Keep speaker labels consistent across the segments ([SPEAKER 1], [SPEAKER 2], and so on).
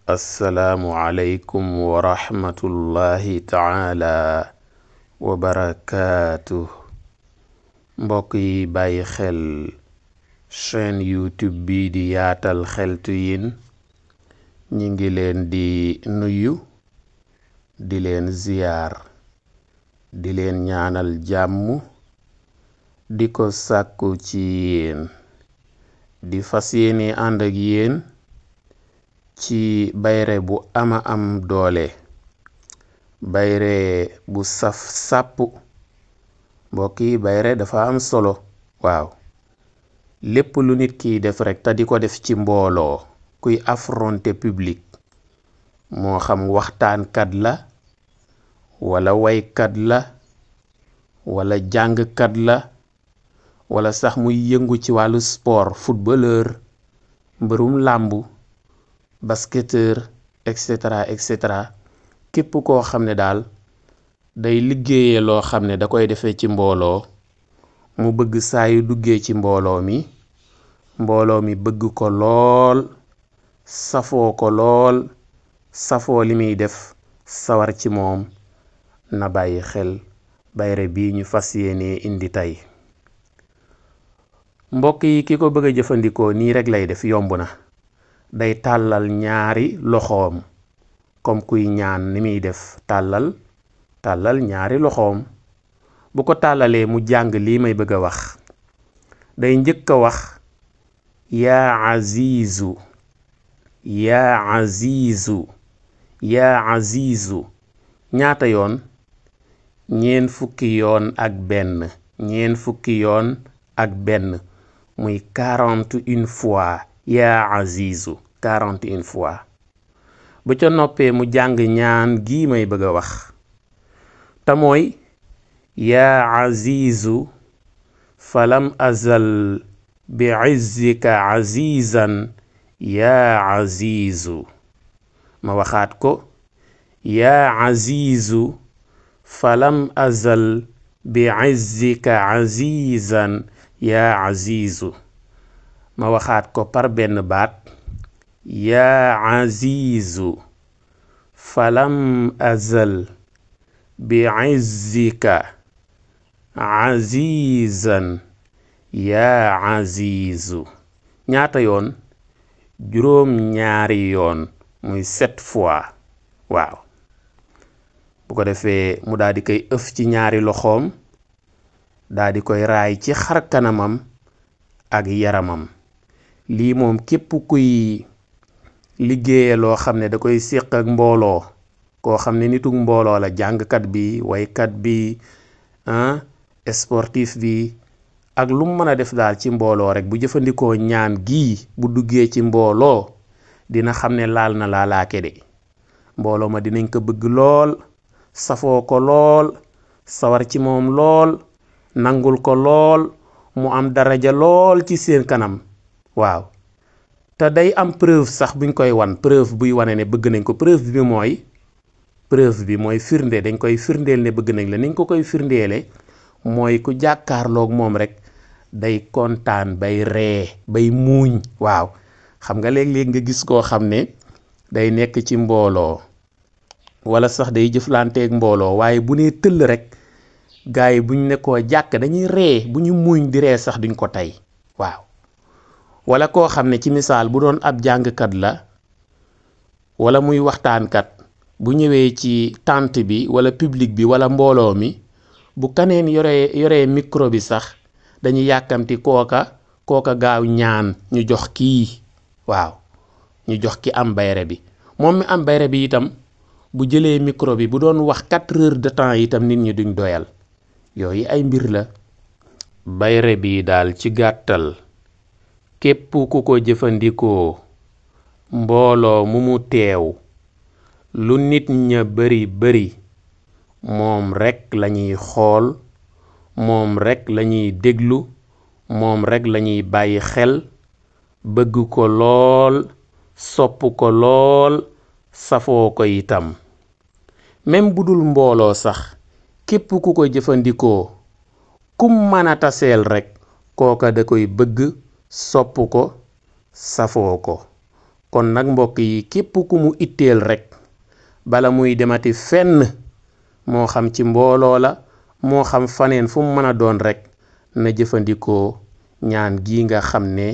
[SPEAKER 1] assalaamu aleykum wa rahmatullahi taala wa barakaatuh. mbokk yi bàyyi xel chaîne YouTube bi di yaatal xeltu yin ñi ngi leen di nuyu di leen ziyaar di leen ñaanal jàmm di ko sàkku ci yéen di fas yéene ànd ak yéen ci bayre bu ama am doole, bayre bu saf sàpp. mbokk yi bayre dafa am solo. waaw lépp lu nit kiy def rek te di ko def ci mbooloo, kuy affronter public, moo xam waxtaankat la wala waykat la wala jàngkat la wala sax muy yëngu ci wàllu sport, footballeur, mbërum làmbu, basketteur, etc. képp koo xam ne daal day liggéeyee loo xam ne da koy defee ci mbooloo, mu bëgg saa yu duggee ci mbooloo mi bëgg ko lool, safoo ko lool, safoo li muy def, sawar ci moom, na bàyyi xel bayre bii ñu fas yéene indi tey. mbokk yi ki ko bëgg a jëfandikoo nii rek lay def, yomb na. day tàllal ñaari loxoom comme kuy ñaan ni muy def, tàllal ñaari loxoom. bu ko tàllalee mu jàng lii may bëgg a wax. day njëkk a wax yaa azizu, yaa azizu, yaa azizu ñaata yoon? ñeen fukki yoon ak benn, muy 41 fois. yaa azizu 41 fois. bu ca noppee mu jàng ñaan gii may bëgg a wax, te mooy yaa azizu falam azal bi izzika azizan yaa azizu. ma waxaat ko, yaa azizu falam azal bi izzika azizan yaa azizu. ma waxaat ko par benn baat, yaa azizu falam azal bi izzika azizan yaa azizu. ñaata yoon? juróom ñaari yoon, muy 7 fois. waaw bu ko defee mu daal di koy ëf ci ñaari loxoom, daal di koy raay ci xar kanamam ak yaramam. lii moom képp kuy liggéeye loo xam ne da koy séq ak mbooloo, koo xam ne nituk mbooloo la, jàngkat bi, waykat bi, sportif bi, ak lu mu mën a def daal ci mbooloo rek, bu jëfandikoo ñaan gii bu duggee ci mbooloo, dina xam ne laal na laalaake de. mbooloo ma dinañ ko bëgg lool, safoo ko lool, sawar ci moom lool, nangul ko lool, mu am daraja lool ci seen kanam. waaw te day am preuve sax buñ koy wan, preuve buy wane ne bëgg nañ ko. preuve bi mooy firnde. dañ koy firndeel ne bëgg nañ la. niñ ko koy firndeele mooy ku jàkkaarloog moom rek day kontaan, bay ree, bay muuñ. waaw xam nga léeg-léeg nga gis koo xam ne day nekk ci mbooloo wala sax day jëflanteeg mbooloo, waaye bu nee tëll rek gars yi buñ ne koo jàkk dañuy ree, bu ñu muuñ di ree sax duñ ko tey. waaw wala koo xam ne ci misaal bu doon ab jàngkat la wala muy waxtaankat, bu ñëwee ci tànt bi wala public bi wala mbooloo mi, bu kaneen yoree micro bi sax dañuy yàkkamti kooka gaaw ñaan ñu jox kii. waaw ñu jox ki am bayre bi. moom mi am bayre bi itam bu jëlee micro bi bu doon wax 4 heures de temps itam nit ñi duñ doyal. yooyu ay mbir la. bayre bi daal ci gàttal, képp ku ko jëfandikoo, mbooloo mu teew, lu nit ña bari moom rekk lañuy xool, moom rekk lañuy déglu, moom rekk lañuy bàyyi xel, bëgg ko lool, sopp ko lool, safoo ko itam. même bu dul mbooloo sax, képp ku ko jëfandikoo, kum mën a taseel rekk kooka da koy bëgg, sopp ko, safoo ko. kon nag mbokk yi képp ku mu itteel rek bala muy demati fenn moo xam ci mbooloo la moo xam faneen fu mu mën a doon rek na jëfandikoo ñaan gi nga xam ne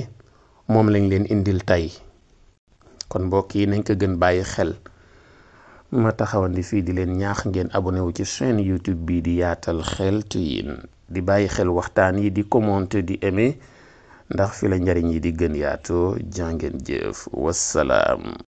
[SPEAKER 1] moom lañ leen indil tey kon mbokk yi nañ ko gën bàyyi xel ma taxawandi fii di leen ñaax ngeen abonné wu ci chaîne YouTube bi di Yaatal Xeltu Yin di bàyyi xel waxtaan yi di commenter di aimer ndax fi la njariñ yi di gën yaatoo jàngeen jëf wassalaam